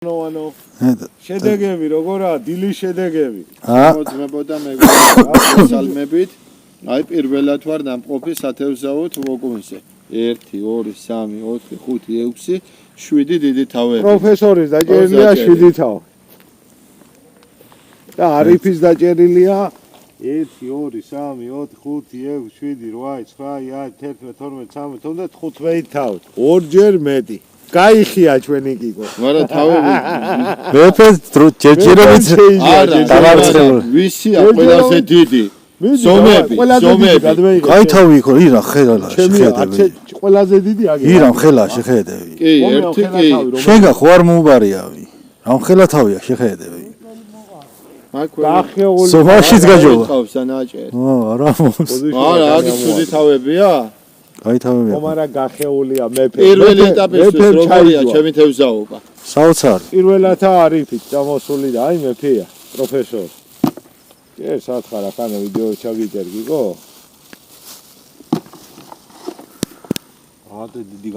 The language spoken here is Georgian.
Ano, შედეგები როგორაა, დილის შედეგები. მოძმებოდა მეგობრებო, სალმებით. აი პირველად ვარ დამყოფი სათევზაოდ ვოგონზე. 1 2 3 4 5 6 7 დიდი თავები. პროფესორის დაჭერილია 7 თავი. და არიფის დაჭერილია 1 2 3 4 5 6 7 8 9 10 11 12 13 15 თავი. ორჯერ მეტი. გაიხია ჩვენი კიკო. მაგრამ თავები მეფეს ჯერჯერობით არა, ვისია ყველაზე დიდი? ზომები. კაი თავი იყო, ირა ხელა შეხედები. ყველაზე დიდი აგე. ირა ხელა შეხედები. კი, ერთი კი. შენგა ხო არ მოუბარიავი. რამ ხელა თავია შეხედები. გახეული. სოფაშიც გაჯობა. ყავს ანაჭერი. არა მოს. არა, აქ ცუდი თავებია? კაი თავია. მომარა გახეულია მეფე. პირველი ეტაპისთვის როგორია ჩემი თევზაობა? საოცარი. პირველათა არიფით წამოსული და აი მეფეა, პროფესორი. ეს სათხარა ხანე ვიდეო ჩაგიჭერ გიგო? ადა დიდი